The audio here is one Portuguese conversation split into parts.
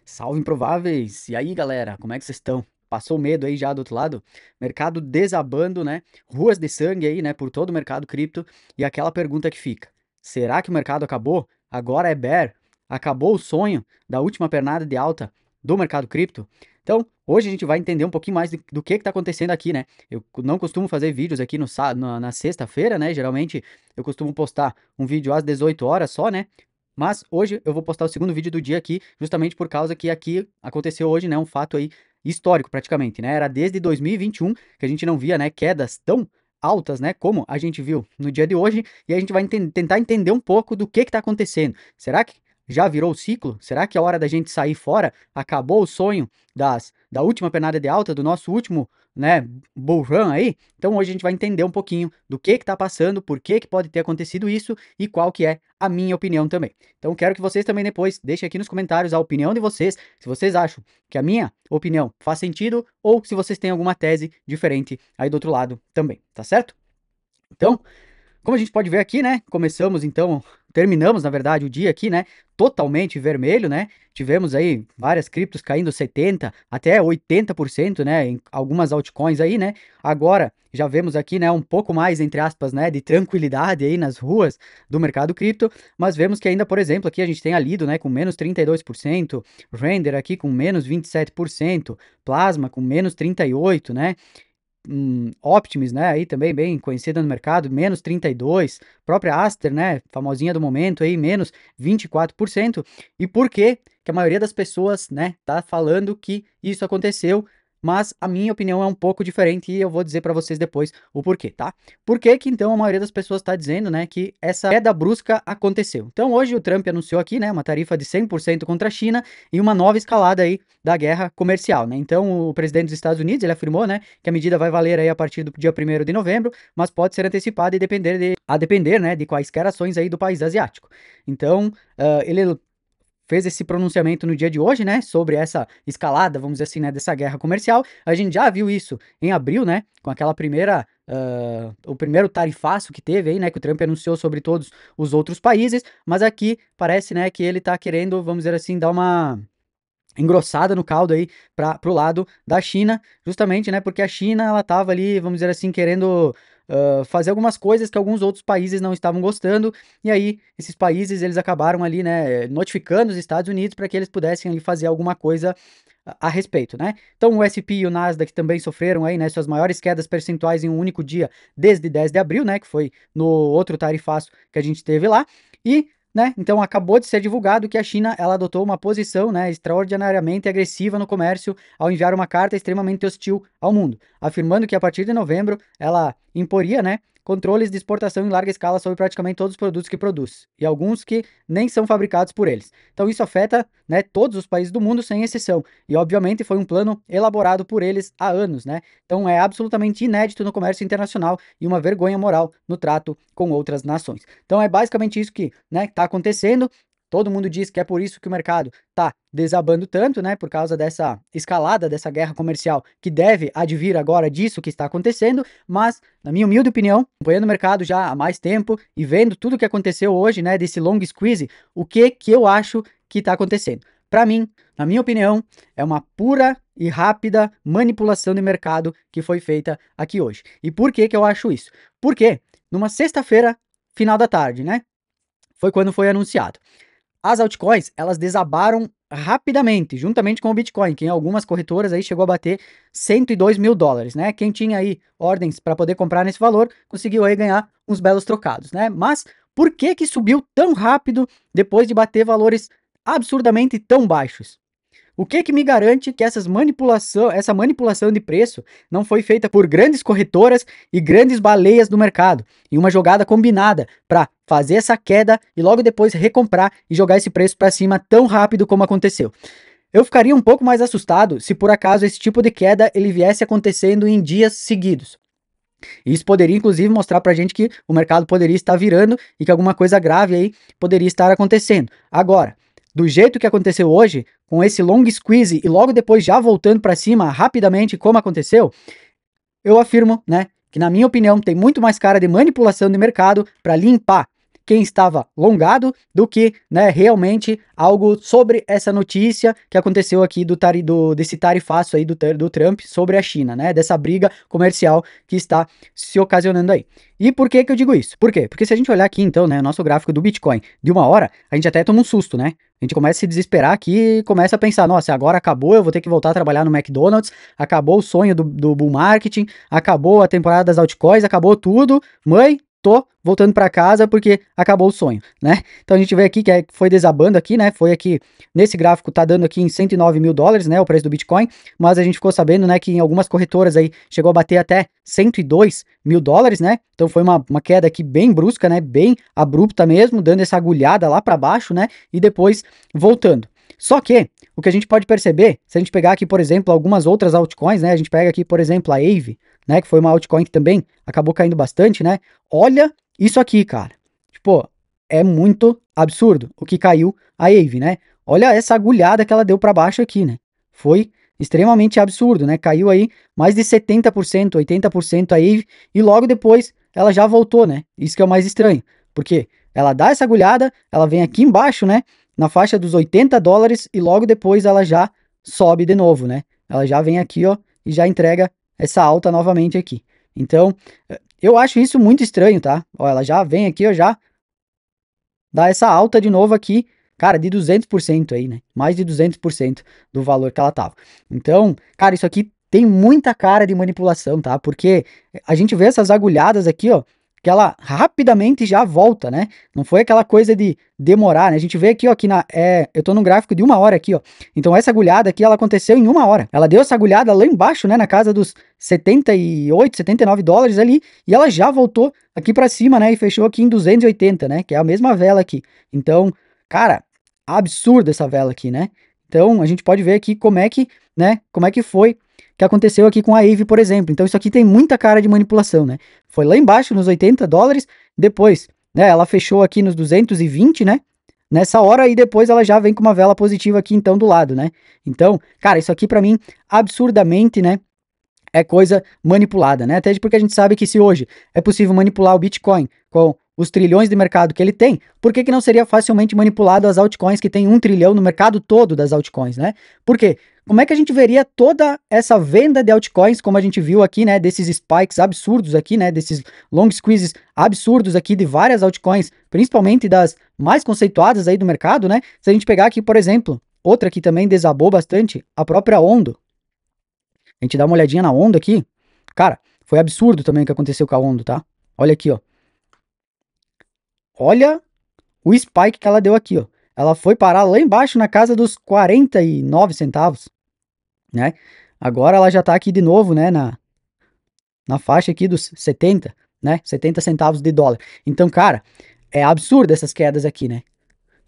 Salve improváveis! E aí, galera, como é que vocês estão? Passou o medo aí já do outro lado? Mercado desabando, né? Ruas de sangue aí, né? Por todo o mercado cripto. E aquela pergunta que fica: será que o mercado acabou? Agora é bear? Acabou o sonho da última pernada de alta do mercado cripto? Então, hoje a gente vai entender um pouquinho mais do que está acontecendo aqui, né? Eu não costumo fazer vídeos aqui na sexta-feira, né? Geralmente eu costumo postar um vídeo às 18 horas só, né? Mas hoje eu vou postar o segundo vídeo do dia aqui, justamente por causa que aqui aconteceu hoje, né, um fato aí histórico praticamente, né? Era desde 2021 que a gente não via, né, quedas tão altas, né, como a gente viu no dia de hoje, e a gente vai tentar entender um pouco do que está acontecendo. Será que já virou o ciclo? Será que é hora da gente sair fora? Acabou o sonho da última pernada de alta, do nosso último, né, bull run aí? Então hoje a gente vai entender um pouquinho do que está passando, por que que pode ter acontecido isso e qual que é a minha opinião também. Então quero que vocês também depois deixem aqui nos comentários a opinião de vocês, se vocês acham que a minha opinião faz sentido ou se vocês têm alguma tese diferente aí do outro lado também, tá certo? Então, como a gente pode ver aqui, né? Terminamos, na verdade, o dia aqui, né? Totalmente vermelho, né? Tivemos aí várias criptos caindo 70 até 80%, né? Em algumas altcoins aí, né? Agora já vemos aqui, né? Um pouco mais, entre aspas, né? De tranquilidade aí nas ruas do mercado cripto, mas vemos que ainda, por exemplo, aqui a gente tem a Lido, né? Com menos 32%, Render aqui com menos 27%, Plasma com menos 38%, né? Optimus, né, aí também bem conhecida no mercado, menos 32, própria Aster, né, famosinha do momento aí, menos 24%. E por que que a maioria das pessoas, né, tá falando que isso aconteceu? Mas a minha opinião é um pouco diferente e eu vou dizer para vocês depois o porquê, tá? Por que que então a maioria das pessoas está dizendo, né, que essa queda brusca aconteceu? Então hoje o Trump anunciou aqui, né, uma tarifa de 100% contra a China e uma nova escalada aí da guerra comercial, né? Então o presidente dos Estados Unidos, ele afirmou, né, que a medida vai valer aí a partir do dia 1º de novembro, mas pode ser antecipada e depender, né, de quaisquer ações aí do país asiático. Então, ele fez esse pronunciamento no dia de hoje, né, sobre essa escalada, vamos dizer assim, né, dessa guerra comercial. A gente já viu isso em abril, né, com aquela primeira, o primeiro tarifaço que teve aí, né, que o Trump anunciou sobre todos os outros países, mas aqui parece, né, que ele tá querendo, vamos dizer assim, dar uma engrossada no caldo aí para pro lado da China, justamente, né, porque a China ela tava ali, vamos dizer assim, querendo fazer algumas coisas que alguns outros países não estavam gostando, e aí esses países eles acabaram ali, né, notificando os Estados Unidos para que eles pudessem ali fazer alguma coisa a respeito, né? Então o S&P e o Nasdaq também sofreram aí, né, suas maiores quedas percentuais em um único dia desde 10 de abril, né, que foi no outro tarifaço que a gente teve lá, e né? Então acabou de ser divulgado que a China ela adotou uma posição, né, extraordinariamente agressiva no comércio ao enviar uma carta extremamente hostil ao mundo, afirmando que a partir de novembro ela imporia, né, controles de exportação em larga escala sobre praticamente todos os produtos que produz e alguns que nem são fabricados por eles. Então isso afeta, né, todos os países do mundo sem exceção e obviamente foi um plano elaborado por eles há anos, né? Então é absolutamente inédito no comércio internacional e uma vergonha moral no trato com outras nações. Então é basicamente isso que, né, está acontecendo. Todo mundo diz que é por isso que o mercado está desabando tanto, né, por causa dessa escalada, dessa guerra comercial que deve advir agora disso que está acontecendo, mas, na minha humilde opinião, acompanhando o mercado já há mais tempo e vendo tudo que aconteceu hoje, né, desse long squeeze, o que eu acho que está acontecendo? Para mim, na minha opinião, é uma pura e rápida manipulação de mercado que foi feita aqui hoje. E por que que eu acho isso? Porque numa sexta-feira, final da tarde, né? Foi quando foi anunciado. As altcoins, elas desabaram rapidamente, juntamente com o Bitcoin, que em algumas corretoras aí chegou a bater 102 mil dólares, né? Quem tinha aí ordens para poder comprar nesse valor, conseguiu aí ganhar uns belos trocados, né? Mas por que que subiu tão rápido depois de bater valores absurdamente tão baixos? O que que me garante que essa manipulação de preço não foi feita por grandes corretoras e grandes baleias do mercado, em uma jogada combinada para fazer essa queda e logo depois recomprar e jogar esse preço para cima tão rápido como aconteceu? Eu ficaria um pouco mais assustado se por acaso esse tipo de queda ele viesse acontecendo em dias seguidos. Isso poderia inclusive mostrar para a gente que o mercado poderia estar virando e que alguma coisa grave aí poderia estar acontecendo. Agora, do jeito que aconteceu hoje, com esse long squeeze e logo depois já voltando para cima rapidamente como aconteceu, eu afirmo, né, que na minha opinião tem muito mais cara de manipulação de mercado para limpar quem estava longado do que, né, realmente algo sobre essa notícia que aconteceu aqui desse tarifaço aí do Trump sobre a China, né, dessa briga comercial que está se ocasionando aí. E por que que eu digo isso? Por quê? Porque se a gente olhar aqui, então, né, o nosso gráfico do Bitcoin de 1 hora, a gente até toma um susto, né? A gente começa a se desesperar aqui e começa a pensar, nossa, agora acabou, eu vou ter que voltar a trabalhar no McDonald's, acabou o sonho do bull marketing, acabou a temporada das altcoins, acabou tudo, mãe, tô voltando para casa porque acabou o sonho, né? Então a gente vê aqui que foi desabando aqui, né? Foi aqui, nesse gráfico tá dando aqui em 109 mil dólares, né? O preço do Bitcoin, mas a gente ficou sabendo, né, que em algumas corretoras aí chegou a bater até 102 mil dólares, né? Então foi uma queda aqui bem brusca, né? Bem abrupta mesmo, dando essa agulhada lá para baixo, né? E depois voltando. Só que o que a gente pode perceber, se a gente pegar aqui, por exemplo, algumas outras altcoins, né? A gente pega aqui, por exemplo, a Aave, né? Que foi uma altcoin que também acabou caindo bastante, né? Olha isso aqui, cara. Tipo, é muito absurdo o que caiu a Aave, né? Olha essa agulhada que ela deu para baixo aqui, né? Foi extremamente absurdo, né? Caiu aí mais de 70%, 80% a Aave e logo depois ela já voltou, né? Isso que é o mais estranho. Porque ela dá essa agulhada, ela vem aqui embaixo, né? Na faixa dos 80 dólares e logo depois ela já sobe de novo, né? Ela já vem aqui, ó, e já entrega essa alta novamente aqui. Então, eu acho isso muito estranho, tá? Ó, ela já vem aqui, ó, já dá essa alta de novo aqui, cara, de 200% aí, né? Mais de 200% do valor que ela tava. Então, cara, isso aqui tem muita cara de manipulação, tá? Porque a gente vê essas agulhadas aqui, ó, que ela rapidamente já volta, né? Não foi aquela coisa de demorar, né? A gente vê aqui, ó, que eu tô num gráfico de 1 hora aqui, ó. Então essa agulhada aqui, ela aconteceu em 1 hora. Ela deu essa agulhada lá embaixo, né? Na casa dos 78, 79 dólares ali. E ela já voltou aqui para cima, né? E fechou aqui em 280, né? Que é a mesma vela aqui. Então, cara, absurda essa vela aqui, né? Então a gente pode ver aqui como é que, né? Como é que foi que aconteceu aqui com a Aave, por exemplo. Então isso aqui tem muita cara de manipulação, né? Foi lá embaixo nos 80 dólares, depois, né, ela fechou aqui nos 220, né? Nessa hora e depois ela já vem com uma vela positiva aqui então do lado, né? Então, cara, isso aqui para mim absurdamente, né, é coisa manipulada, né? Até porque a gente sabe que se hoje é possível manipular o Bitcoin com os trilhões de mercado que ele tem, por que que não seria facilmente manipulado as altcoins que tem 1 trilhão no mercado todo das altcoins, né? Por quê? Como é que a gente veria toda essa venda de altcoins, como a gente viu aqui, né, desses spikes absurdos aqui, né, desses long squeezes absurdos aqui de várias altcoins, principalmente das mais conceituadas aí do mercado, né? Se a gente pegar aqui, por exemplo, outra que também desabou bastante, a própria Ondo. A gente dá uma olhadinha na Ondo aqui. Cara, foi absurdo também o que aconteceu com a Ondo, tá? Olha aqui, ó. Olha o spike que ela deu aqui, ó. Ela foi parar lá embaixo na casa dos 49 centavos, né? Agora ela já tá aqui de novo, né, na faixa aqui dos 70, né? 70 centavos de dólar. Então, cara, é absurdo essas quedas aqui, né?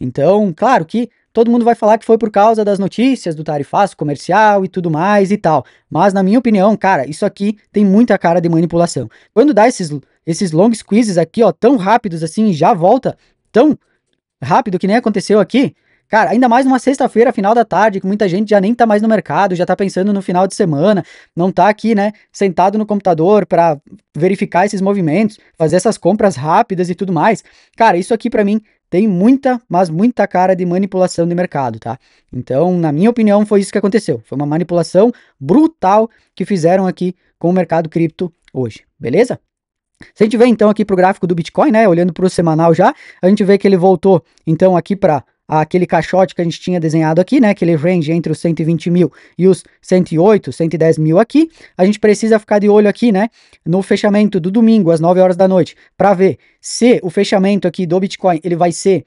Então, claro que todo mundo vai falar que foi por causa das notícias do tarifaço comercial e tudo mais e tal. Mas, na minha opinião, cara, isso aqui tem muita cara de manipulação. Quando dá esses long squeezes aqui, ó, tão rápidos assim, e já volta tão rápido que nem aconteceu aqui, cara, ainda mais numa sexta-feira, final da tarde, que muita gente já nem tá mais no mercado, já tá pensando no final de semana, não tá aqui, né, sentado no computador para verificar esses movimentos, fazer essas compras rápidas e tudo mais. Cara, isso aqui para mim tem muita, mas muita cara de manipulação de mercado, tá? Então, na minha opinião, foi isso que aconteceu. Foi uma manipulação brutal que fizeram aqui com o mercado cripto hoje, beleza? Se a gente vê então aqui para o gráfico do Bitcoin, né, olhando para o semanal já, a gente vê que ele voltou então aqui para aquele caixote que a gente tinha desenhado aqui, né, aquele range entre os 120 mil e os 108, 110 mil aqui. A gente precisa ficar de olho aqui, né, no fechamento do domingo às 9 horas da noite, para ver se o fechamento aqui do Bitcoin ele vai ser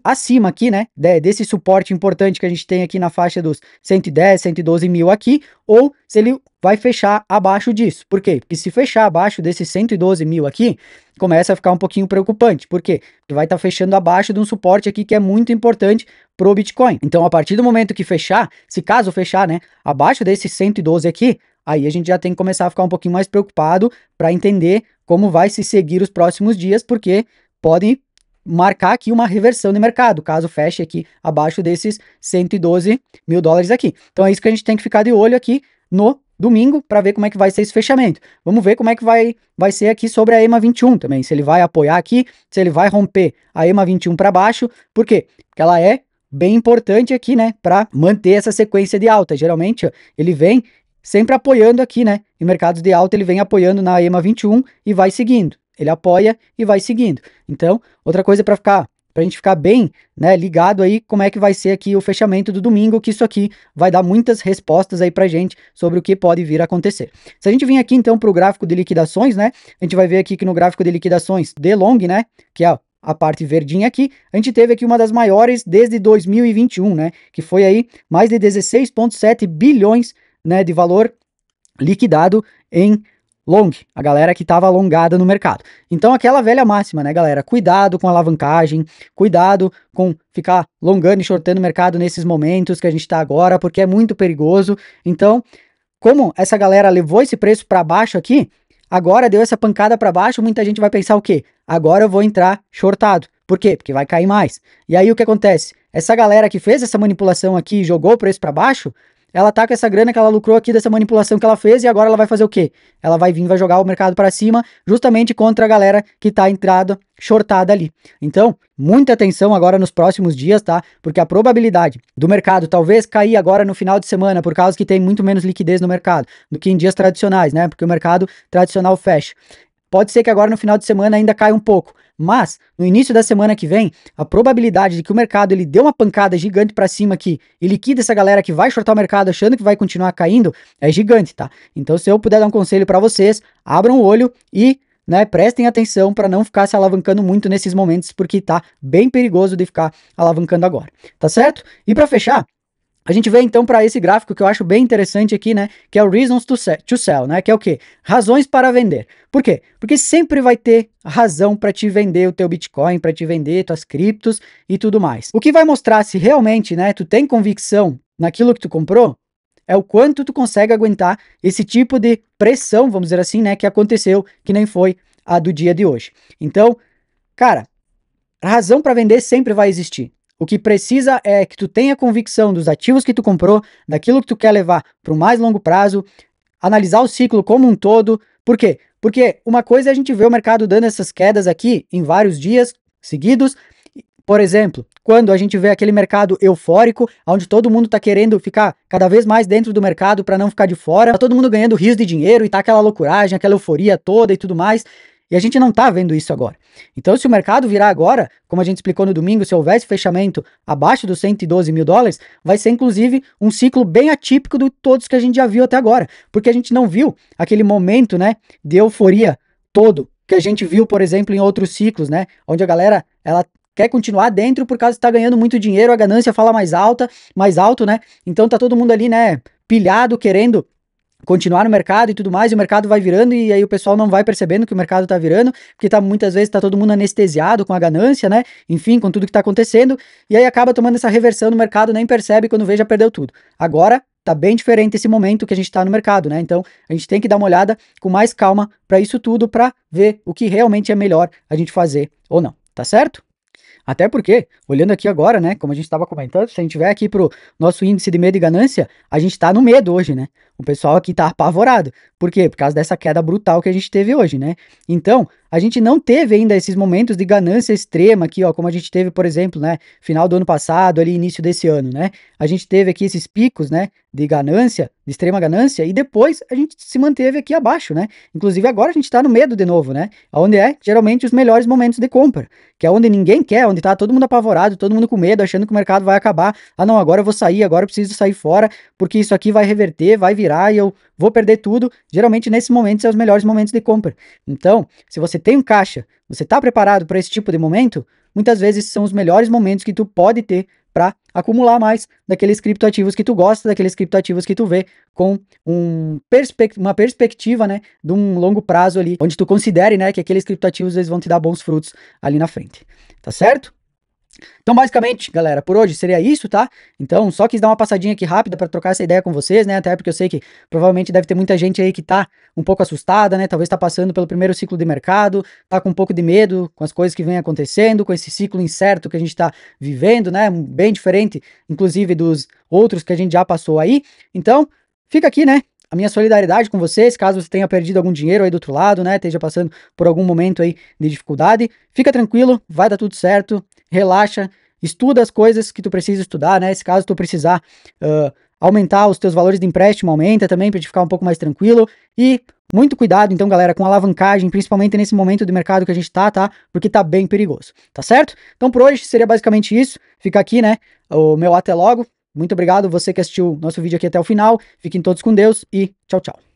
acima aqui, né, desse suporte importante que a gente tem aqui na faixa dos 110, 112 mil aqui, ou se ele vai fechar abaixo disso. Por quê? Porque se fechar abaixo desses 112 mil aqui, começa a ficar um pouquinho preocupante. Por quê? Porque vai estar fechando abaixo de um suporte aqui que é muito importante pro Bitcoin. Então, a partir do momento que fechar, se caso fechar, né, abaixo desses 112 aqui, aí a gente já tem que começar a ficar um pouquinho mais preocupado para entender como vai se seguir os próximos dias, porque podem marcar aqui uma reversão de mercado, caso feche aqui abaixo desses 112 mil dólares aqui. Então é isso que a gente tem que ficar de olho aqui no domingo para ver como é que vai ser esse fechamento. Vamos ver como é que vai ser aqui sobre a EMA 21 também, se ele vai apoiar aqui, se ele vai romper a EMA 21 para baixo. Por quê? Porque ela é bem importante aqui, né, para manter essa sequência de alta. Geralmente, ó, ele vem sempre apoiando aqui, né, em mercados de alta ele vem apoiando na EMA 21 e vai seguindo. Ele apoia e vai seguindo. Então, outra coisa para a gente ficar bem, né, ligado aí como é que vai ser aqui o fechamento do domingo, que isso aqui vai dar muitas respostas aí pra gente sobre o que pode vir a acontecer. Se a gente vir aqui então para o gráfico de liquidações, né, a gente vai ver aqui que no gráfico de liquidações de long, né, que é a parte verdinha aqui, a gente teve aqui uma das maiores desde 2021, né, que foi aí mais de 16,7 bilhões, né, de valor liquidado em long, a galera que estava alongada no mercado. Então aquela velha máxima, né, galera? Cuidado com a alavancagem, cuidado com ficar longando e shortando o mercado nesses momentos que a gente está agora, porque é muito perigoso. Então, como essa galera levou esse preço para baixo aqui, agora deu essa pancada para baixo, muita gente vai pensar o quê? Agora eu vou entrar shortado. Por quê? Porque vai cair mais. E aí o que acontece? Essa galera que fez essa manipulação aqui e jogou o preço para baixo, ela tá com essa grana que ela lucrou aqui dessa manipulação que ela fez e agora ela vai fazer o quê? Ela vai vir, vai jogar o mercado para cima justamente contra a galera que tá entrada, shortada ali. Então, muita atenção agora nos próximos dias, tá? Porque a probabilidade do mercado talvez cair agora no final de semana por causa que tem muito menos liquidez no mercado do que em dias tradicionais, né? Porque o mercado tradicional fecha. Pode ser que agora no final de semana ainda caia um pouco, mas no início da semana que vem, a probabilidade de que o mercado ele dê uma pancada gigante para cima aqui e liquida essa galera que vai shortar o mercado achando que vai continuar caindo é gigante, tá? Então se eu puder dar um conselho para vocês, abram o olho e, né, prestem atenção para não ficar se alavancando muito nesses momentos, porque tá bem perigoso de ficar alavancando agora, tá certo? E para fechar, a gente vem então para esse gráfico que eu acho bem interessante aqui, né? Que é o Reasons to Sell, né? Que é o quê? Razões para vender. Por quê? Porque sempre vai ter razão para te vender o teu Bitcoin, para te vender tuas criptos e tudo mais. O que vai mostrar se realmente, né, tu tem convicção naquilo que tu comprou é o quanto tu consegue aguentar esse tipo de pressão, vamos dizer assim, né? Que aconteceu, que nem foi a do dia de hoje. Então, cara, a razão para vender sempre vai existir. O que precisa é que tu tenha convicção dos ativos que tu comprou, daquilo que tu quer levar para o mais longo prazo, analisar o ciclo como um todo. Por quê? Porque uma coisa é a gente ver o mercado dando essas quedas aqui em vários dias seguidos. Por exemplo, quando a gente vê aquele mercado eufórico, onde todo mundo tá querendo ficar cada vez mais dentro do mercado para não ficar de fora, tá todo mundo ganhando rios de dinheiro e tá aquela loucuragem, aquela euforia toda e tudo mais. E a gente não tá vendo isso agora. Então, se o mercado virar agora, como a gente explicou no domingo, se houvesse fechamento abaixo dos 112 mil dólares, vai ser inclusive um ciclo bem atípico de todos que a gente já viu até agora. Porque a gente não viu aquele momento, né, de euforia todo que a gente viu, por exemplo, em outros ciclos, né, onde a galera, ela quer continuar dentro por causa que tá ganhando muito dinheiro, a ganância fala mais alto, né? Então tá todo mundo ali, né, pilhado, querendo continuar no mercado e tudo mais, e o mercado vai virando, e aí o pessoal não vai percebendo que o mercado tá virando, porque muitas vezes tá todo mundo anestesiado com a ganância, né? Enfim, com tudo que tá acontecendo, e aí acaba tomando essa reversão no mercado, nem percebe, quando vê já perdeu tudo. Agora tá bem diferente esse momento que a gente tá no mercado, né? Então a gente tem que dar uma olhada com mais calma para isso tudo, para ver o que realmente é melhor a gente fazer ou não, tá certo? Até porque, olhando aqui agora, né, como a gente estava comentando, se a gente vier aqui pro nosso índice de medo e ganância, a gente tá no medo hoje, né? O pessoal aqui tá apavorado. Por quê? Por causa dessa queda brutal que a gente teve hoje, né? Então, a gente não teve ainda esses momentos de ganância extrema aqui, ó, como a gente teve, por exemplo, né, final do ano passado, ali início desse ano, né? A gente teve aqui esses picos, né, de ganância, de extrema ganância, e depois a gente se manteve aqui abaixo, né? Inclusive agora a gente tá no medo de novo, né? Onde é geralmente os melhores momentos de compra, que é onde ninguém quer, onde tá todo mundo apavorado, todo mundo com medo, achando que o mercado vai acabar. Ah, não, agora eu vou sair, agora eu preciso sair fora, porque isso aqui vai reverter, vai virar e eu vou perder tudo. Geralmente nesses momentos são os melhores momentos de compra. Então, se você tem um caixa, você tá preparado para esse tipo de momento, muitas vezes são os melhores momentos que tu pode ter para acumular mais daqueles criptoativos que tu gosta, daqueles criptoativos que tu vê com uma perspectiva, né, de um longo prazo ali, onde tu considere, né, que aqueles criptoativos eles vão te dar bons frutos ali na frente, tá certo? Então, basicamente, galera, por hoje seria isso, tá? Então, só quis dar uma passadinha aqui rápida para trocar essa ideia com vocês, né? Até porque eu sei que provavelmente deve ter muita gente aí que tá um pouco assustada, né? Talvez tá passando pelo primeiro ciclo de mercado, tá com um pouco de medo com as coisas que vem acontecendo, com esse ciclo incerto que a gente tá vivendo, né? Bem diferente, inclusive, dos outros que a gente já passou aí. Então, fica aqui, né, a minha solidariedade com vocês, caso você tenha perdido algum dinheiro aí do outro lado, né, esteja passando por algum momento aí de dificuldade. Fica tranquilo, vai dar tudo certo, relaxa, estuda as coisas que tu precisa estudar, né, se caso tu precisar aumentar os teus valores de empréstimo, aumenta também para te ficar um pouco mais tranquilo. E muito cuidado, então, galera, com alavancagem, principalmente nesse momento de mercado que a gente tá? Porque tá bem perigoso, tá certo? Então, por hoje, seria basicamente isso. Fica aqui, né, o meu até logo. Muito obrigado você que assistiu nosso vídeo aqui até o final. Fiquem todos com Deus e tchau, tchau.